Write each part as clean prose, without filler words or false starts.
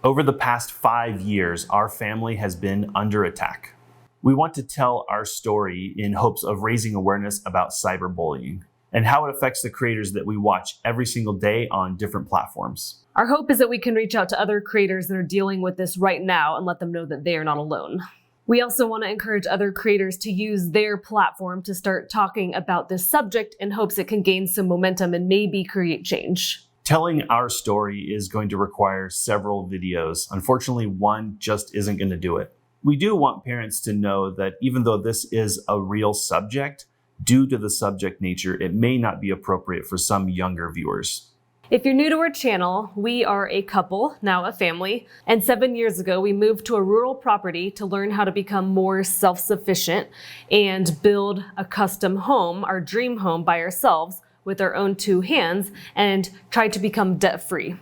Over the past 5 years, our family has been under attack. We want to tell our story in hopes of raising awareness about cyberbullying and how it affects the creators that we watch every single day on different platforms. Our hope is that we can reach out to other creators that are dealing with this right now and let them know that they are not alone. We also want to encourage other creators to use their platform to start talking about this subject in hopes it can gain some momentum and maybe create change. Telling our story is going to require several videos. Unfortunately, one just isn't going to do it. We do want parents to know that even though this is a real subject, due to the subject nature, it may not be appropriate for some younger viewers. If you're new to our channel, we are a couple, now a family, and 7 years ago we moved to a rural property to learn how to become more self-sufficient and build a custom home, our dream home, by ourselves with our own 2 hands, and tried to become debt-free.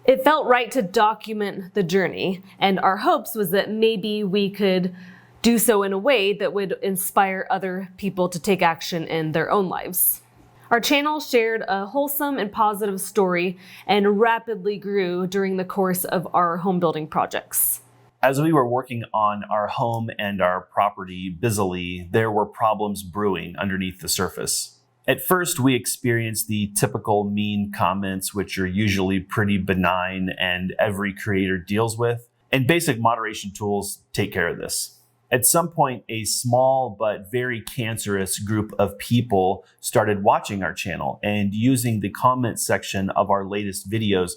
It felt right to document the journey, and our hopes was that maybe we could do so in a way that would inspire other people to take action in their own lives. Our channel shared a wholesome and positive story and rapidly grew during the course of our home building projects. As we were working on our home and our property busily, there were problems brewing underneath the surface. At first, we experienced the typical mean comments, which are usually pretty benign and every creator deals with, and basic moderation tools take care of this. At some point, a small but very cancerous group of people started watching our channel and using the comment section of our latest videos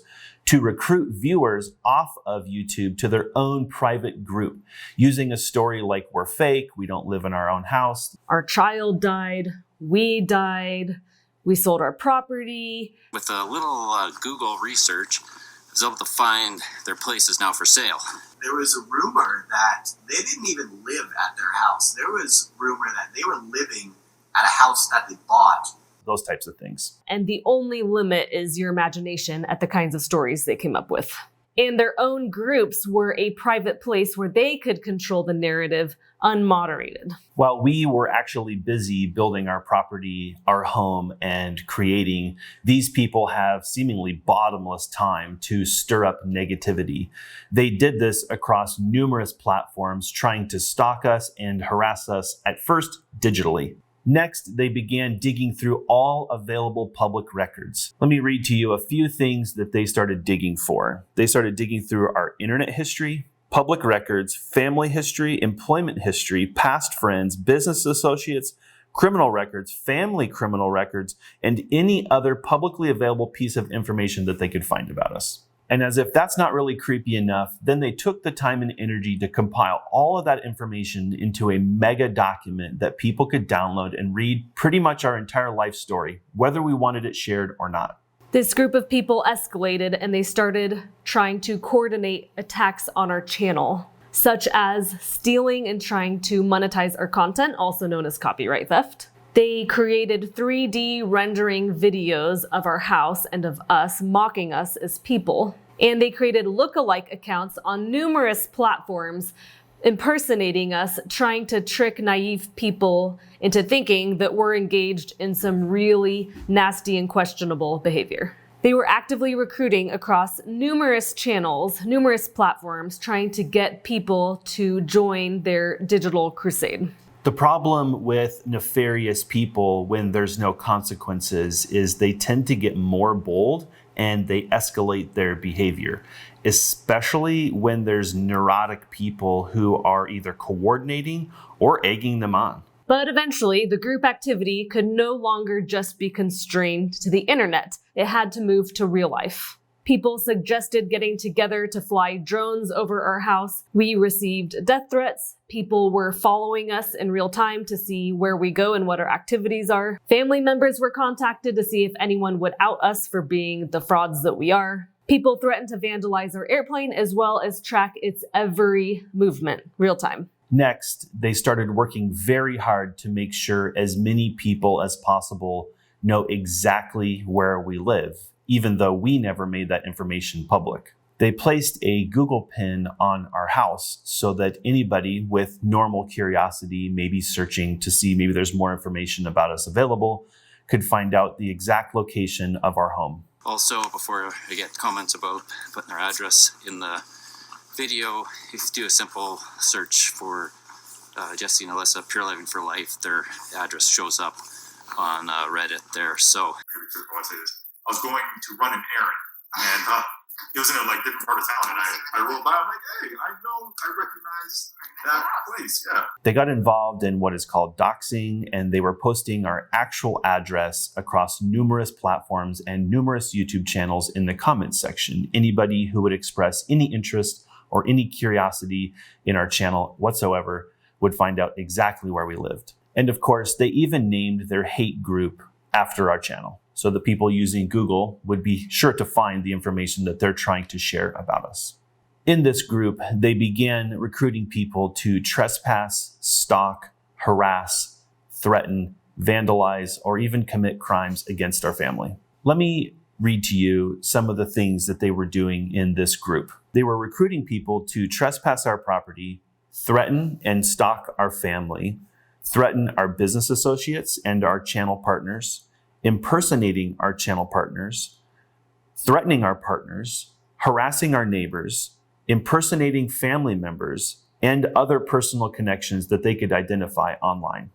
to recruit viewers off of YouTube to their own private group, using a story like "we're fake, we don't live in our own house," "our child died," "we died," "we sold our property." With a little Google research, I was able to find their place is now for sale. There was a rumor that they didn't even live at their house. There was rumor that they were living at a house that they bought. Those types of things. And the only limit is your imagination at the kinds of stories they came up with. And their own groups were a private place where they could control the narrative unmoderated. While we were actually busy building our property, our home, and creating, these people have seemingly bottomless time to stir up negativity. They did this across numerous platforms, trying to stalk us and harass us, at first digitally. Next, they began digging through all available public records. Let me read to you a few things that they started digging for. They started digging through our internet history, public records, family history, employment history, past friends, business associates, criminal records, family criminal records, and any other publicly available piece of information that they could find about us. And as if that's not really creepy enough, then they took the time and energy to compile all of that information into a mega document that people could download and read pretty much our entire life story, whether we wanted it shared or not. This group of people escalated and they started trying to coordinate attacks on our channel, such as stealing and trying to monetize our content, also known as copyright theft. They created 3D rendering videos of our house and of us, mocking us as people. And they created lookalike accounts on numerous platforms, impersonating us, trying to trick naive people into thinking that we're engaged in some really nasty and questionable behavior. They were actively recruiting across numerous channels, numerous platforms, trying to get people to join their digital crusade. The problem with nefarious people when there's no consequences is they tend to get more bold and they escalate their behavior, especially when there's neurotic people who are either coordinating or egging them on. But eventually, the group activity could no longer just be constrained to the internet. It had to move to real life. People suggested getting together to fly drones over our house. We received death threats. People were following us in real time to see where we go and what our activities are. Family members were contacted to see if anyone would out us for being the frauds that we are. People threatened to vandalize our airplane as well as track its every movement, real time. Next, they started working very hard to make sure as many people as possible know exactly where we live, even though we never made that information public. They placed a Google pin on our house so that anybody with normal curiosity, maybe searching to see maybe there's more information about us available, could find out the exact location of our home. Also, before I get comments about putting their address in the video. If you do a simple search for Jesse and Alyssa, Pure Living for Life, their address shows up on Reddit there. So maybe to go and say this. I was going to run an errand, and it was in a different part of town, and I rolled by. I'm like, hey, I recognize that place. Yeah. They got involved in what is called doxing, and they were posting our actual address across numerous platforms and numerous YouTube channels in the comments section. Anybody who would express any interest or any curiosity in our channel whatsoever would find out exactly where we lived. And of course, they even named their hate group after our channel, so the people using Google would be sure to find the information that they're trying to share about us. In this group, they began recruiting people to trespass, stalk, harass, threaten, vandalize, or even commit crimes against our family. Let me read to you some of the things that they were doing in this group. They were recruiting people to trespass our property, threaten and stalk our family, threaten our business associates and our channel partners, impersonating our channel partners, threatening our partners, harassing our neighbors, impersonating family members, and other personal connections that they could identify online.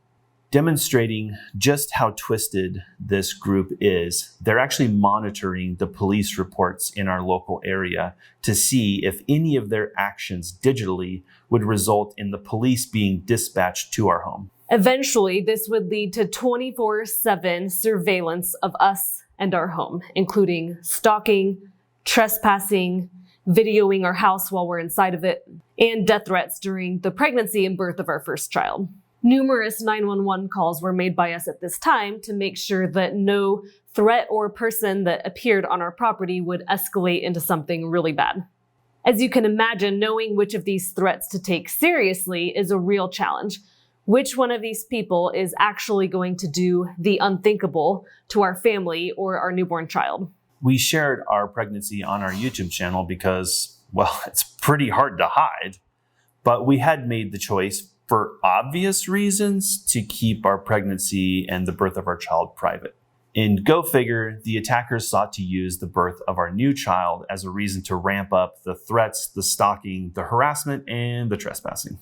Demonstrating just how twisted this group is, they're actually monitoring the police reports in our local area to see if any of their actions digitally would result in the police being dispatched to our home. Eventually, this would lead to 24/7 surveillance of us and our home, including stalking, trespassing, videoing our house while we're inside of it, and death threats during the pregnancy and birth of our first child. Numerous 911 calls were made by us at this time to make sure that no threat or person that appeared on our property would escalate into something really bad. As you can imagine, knowing which of these threats to take seriously is a real challenge. Which one of these people is actually going to do the unthinkable to our family or our newborn child? We shared our pregnancy on our YouTube channel because, well, it's pretty hard to hide. But we had made the choice, for obvious reasons, to keep our pregnancy and the birth of our child private. And go figure, the attackers sought to use the birth of our new child as a reason to ramp up the threats, the stalking, the harassment, and the trespassing.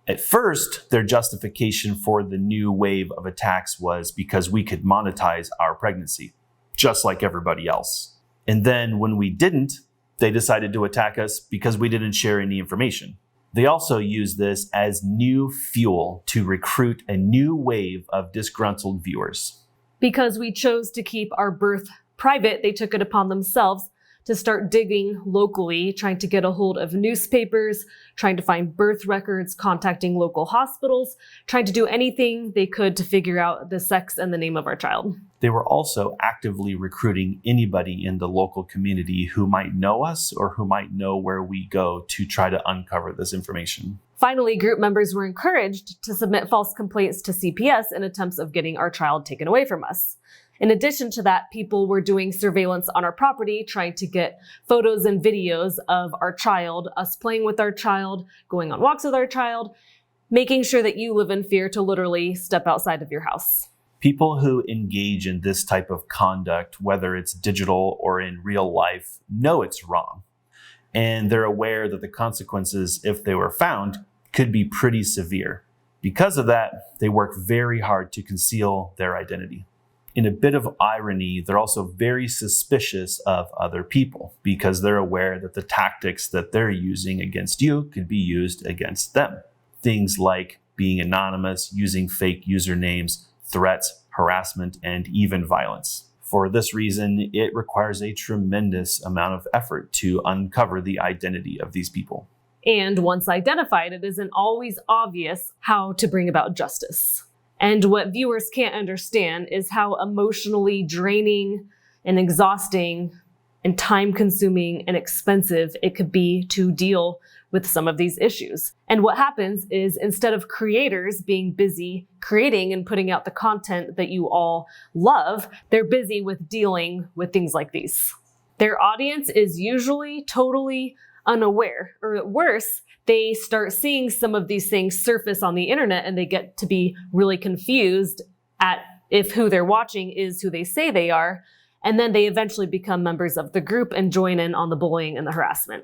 At first, their justification for the new wave of attacks was because we could monetize our pregnancy, just like everybody else. And then when we didn't, they decided to attack us because we didn't share any information. They also used this as new fuel to recruit a new wave of disgruntled viewers. Because we chose to keep our birth private, they took it upon themselves to start digging locally, trying to get a hold of newspapers, trying to find birth records, contacting local hospitals, trying to do anything they could to figure out the sex and the name of our child. They were also actively recruiting anybody in the local community who might know us or who might know where we go to try to uncover this information. Finally, group members were encouraged to submit false complaints to CPS in attempts of getting our child taken away from us. In addition to that, people were doing surveillance on our property, trying to get photos and videos of our child, us playing with our child, going on walks with our child, making sure that you live in fear to literally step outside of your house. People who engage in this type of conduct, whether it's digital or in real life, know it's wrong. And they're aware that the consequences, if they were found, could be pretty severe. Because of that, they work very hard to conceal their identity. In a bit of irony, they're also very suspicious of other people because they're aware that the tactics that they're using against you could be used against them. Things like being anonymous, using fake usernames, threats, harassment, and even violence. For this reason, it requires a tremendous amount of effort to uncover the identity of these people. And once identified, it isn't always obvious how to bring about justice. And what viewers can't understand is how emotionally draining and exhausting and time-consuming and expensive it could be to deal with some of these issues. And what happens is, instead of creators being busy creating and putting out the content that you all love, they're busy with dealing with things like these. Their audience is usually totally unaware, or at worst, they start seeing some of these things surface on the internet and they get to be really confused at if who they're watching is who they say they are. And then they eventually become members of the group and join in on the bullying and the harassment.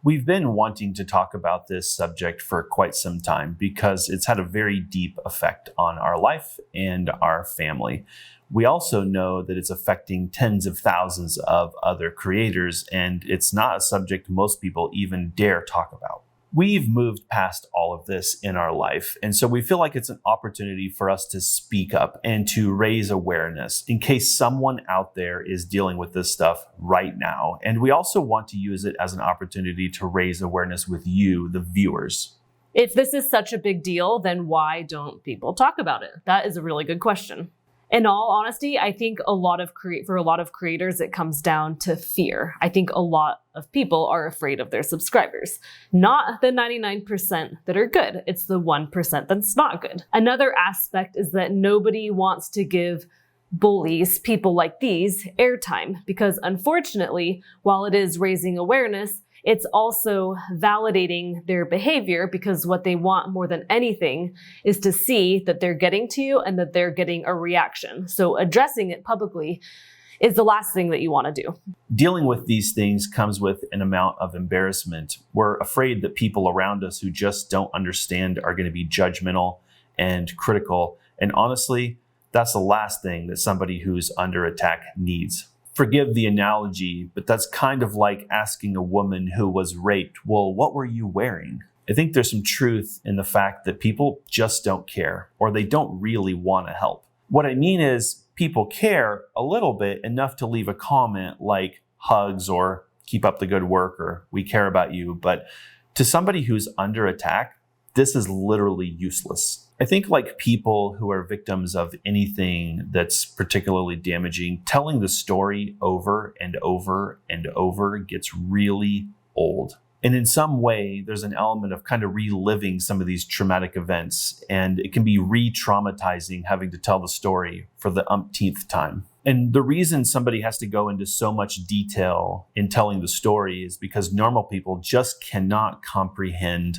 We've been wanting to talk about this subject for quite some time because it's had a very deep effect on our life and our family. We also know that it's affecting tens of thousands of other creators, and it's not a subject most people even dare talk about. We've moved past all of this in our life, and so we feel like it's an opportunity for us to speak up and to raise awareness in case someone out there is dealing with this stuff right now. And we also want to use it as an opportunity to raise awareness with you, the viewers. If this is such a big deal, then why don't people talk about it? That is a really good question. In all honesty, I think for a lot of creators, it comes down to fear. I think a lot of people are afraid of their subscribers. Not the 99% that are good. It's the 1% that's not good. Another aspect is that nobody wants to give bullies, people like these, airtime, because unfortunately, while it is raising awareness, it's also validating their behavior, because what they want more than anything is to see that they're getting to you and that they're getting a reaction. So addressing it publicly is the last thing that you want to do. Dealing with these things comes with an amount of embarrassment. We're afraid that people around us who just don't understand are going to be judgmental and critical. And honestly, that's the last thing that somebody who's under attack needs. Forgive the analogy, but that's kind of like asking a woman who was raped, well, what were you wearing? I think there's some truth in the fact that people just don't care, or they don't really want to help. What I mean is people care a little bit, enough to leave a comment like hugs or keep up the good work or we care about you. But to somebody who's under attack, this is literally useless. I think like people who are victims of anything that's particularly damaging, telling the story over and over and over gets really old. And in some way, there's an element of kind of reliving some of these traumatic events, and it can be re-traumatizing having to tell the story for the umpteenth time. And the reason somebody has to go into so much detail in telling the story is because normal people just cannot comprehend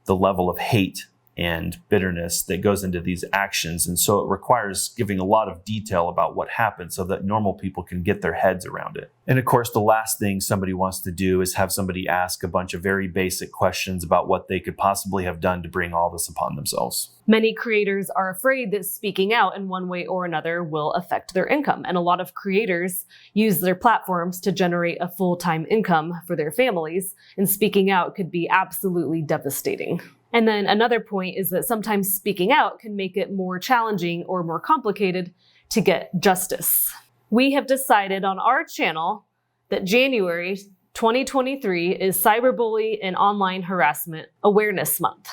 the level of hate and bitterness that goes into these actions. And so it requires giving a lot of detail about what happened so that normal people can get their heads around it. And of course, the last thing somebody wants to do is have somebody ask a bunch of very basic questions about what they could possibly have done to bring all this upon themselves. Many creators are afraid that speaking out in one way or another will affect their income. And a lot of creators use their platforms to generate a full-time income for their families. And speaking out could be absolutely devastating. And then another point is that sometimes speaking out can make it more challenging or more complicated to get justice. We have decided on our channel that January 2023 is Cyberbully and Online Harassment Awareness Month.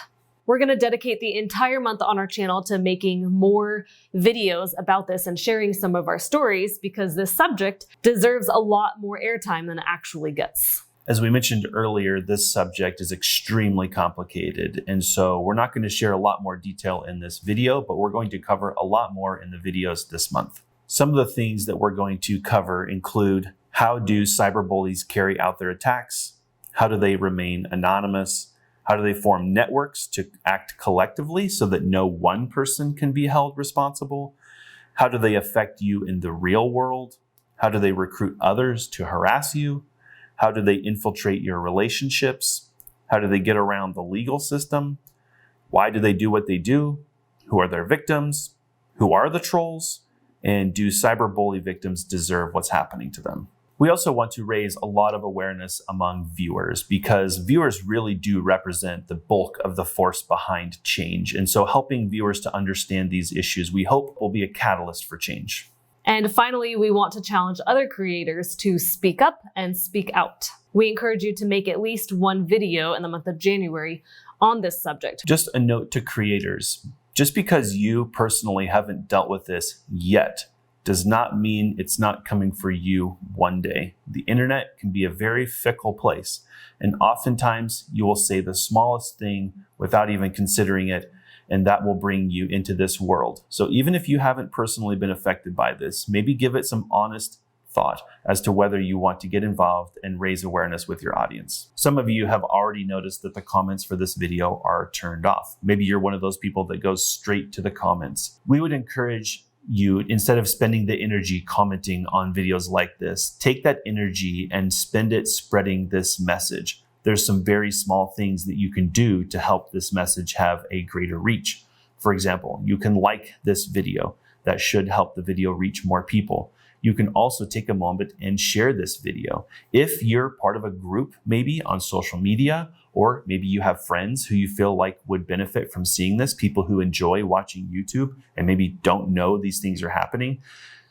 We're going to dedicate the entire month on our channel to making more videos about this and sharing some of our stories, because this subject deserves a lot more airtime than it actually gets. As we mentioned earlier, this subject is extremely complicated, and so we're not going to share a lot more detail in this video, but we're going to cover a lot more in the videos this month. Some of the things that we're going to cover include: how do cyberbullies carry out their attacks? How do they remain anonymous? How do they form networks to act collectively so that no one person can be held responsible? How do they affect you in the real world? How do they recruit others to harass you? How do they infiltrate your relationships? How do they get around the legal system? Why do they do what they do? Who are their victims? Who are the trolls? And do cyberbully victims deserve what's happening to them? We also want to raise a lot of awareness among viewers, because viewers really do represent the bulk of the force behind change. And so helping viewers to understand these issues, we hope, will be a catalyst for change. And finally, we want to challenge other creators to speak up and speak out. We encourage you to make at least one video in the month of January on this subject. Just a note to creators: just because you personally haven't dealt with this yet does not mean it's not coming for you one day. The internet can be a very fickle place, and oftentimes you will say the smallest thing without even considering it, and that will bring you into this world. So even if you haven't personally been affected by this, maybe give it some honest thought as to whether you want to get involved and raise awareness with your audience. Some of you have already noticed that the comments for this video are turned off. Maybe you're one of those people that goes straight to the comments. We would encourage you, instead of spending the energy commenting on videos like this, take that energy and spend it spreading this message. there's some very small things that you can do to help this message have a greater reach. For example, you can like this video. That should help the video reach more people. You can also take a moment and share this video. If you're part of a group, maybe on social media, or maybe you have friends who you feel like would benefit from seeing this, people who enjoy watching YouTube and maybe don't know these things are happening,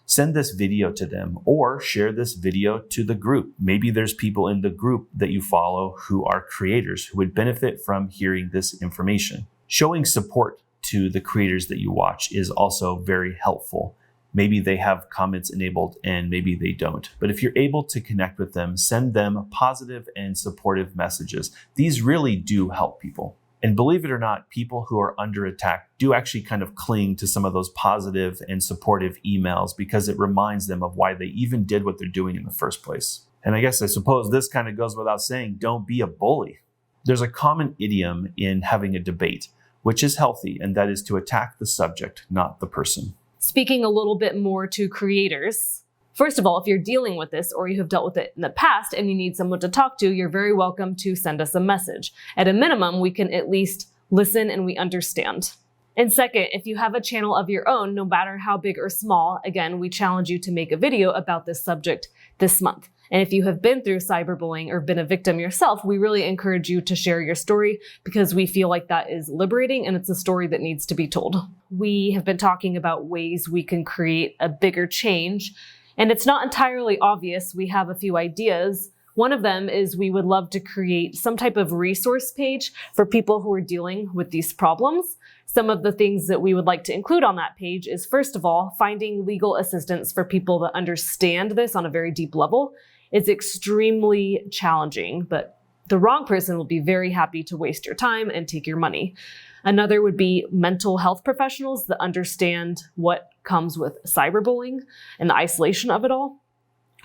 send this video to them or share this video to the group. Maybe there's people in the group that you follow who are creators who would benefit from hearing this information. Showing support to the creators that you watch is also very helpful. Maybe they have comments enabled and maybe they don't. But if you're able to connect with them, send them positive and supportive messages. These really do help people. And believe it or not, people who are under attack do actually kind of cling to some of those positive and supportive emails because it reminds them of why they even did what they're doing in the first place. And I suppose this kind of goes without saying, don't be a bully. There's a common idiom in having a debate, which is healthy, and that is to attack the subject, not the person. Speaking a little bit more to creators, first of all, if you're dealing with this or you have dealt with it in the past and you need someone to talk to, you're very welcome to send us a message. At a minimum, we can at least listen and we understand. And second, if you have a channel of your own, no matter how big or small, again, we challenge you to make a video about this subject this month. And if you have been through cyberbullying or been a victim yourself, we really encourage you to share your story because we feel like that is liberating and it's a story that needs to be told. We have been talking about ways we can create a bigger change, and it's not entirely obvious. We have a few ideas. One of them is we would love to create some type of resource page for people who are dealing with these problems. Some of the things that we would like to include on that page is, first of all, finding legal assistance for people that understand this on a very deep level. It's extremely challenging, but the wrong person will be very happy to waste your time and take your money. Another would be mental health professionals that understand what comes with cyberbullying and the isolation of it all.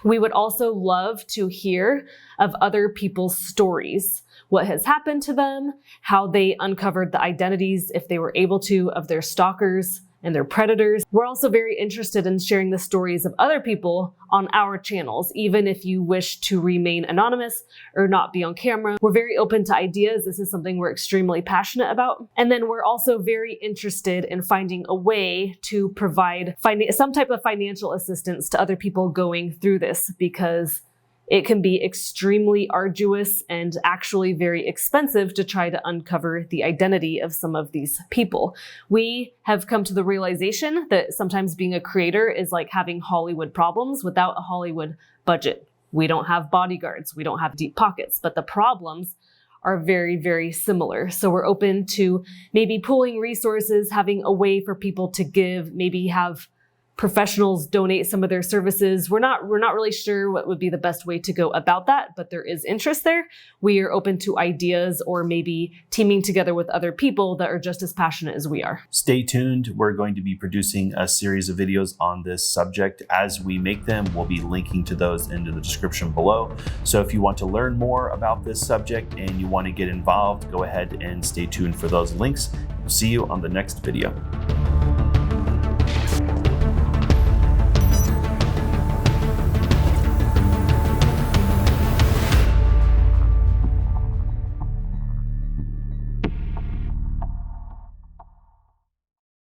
We would also love to hear of other people's stories, what has happened to them, how they uncovered the identities, if they were able to, of their stalkers and their predators. We're also very interested in sharing the stories of other people on our channels, even if you wish to remain anonymous or not be on camera. We're very open to ideas. This is something we're extremely passionate about. And then we're also very interested in finding a way to provide some type of financial assistance to other people going through this, because it can be extremely arduous and actually very expensive to try to uncover the identity of some of these people. We have come to the realization that sometimes being a creator is like having Hollywood problems without a Hollywood budget. We don't have bodyguards, we don't have deep pockets, but the problems are very, very similar. So we're open to maybe pooling resources, having a way for people to give, maybe have professionals donate some of their services. We're not really sure what would be the best way to go about that, but there is interest there. We are open to ideas or maybe teaming together with other people that are just as passionate as we are. Stay tuned. We're going to be producing a series of videos on this subject. As we make them, we'll be linking to those into the description below. So if you want to learn more about this subject and you want to get involved, go ahead and stay tuned for those links. We'll see you on the next video.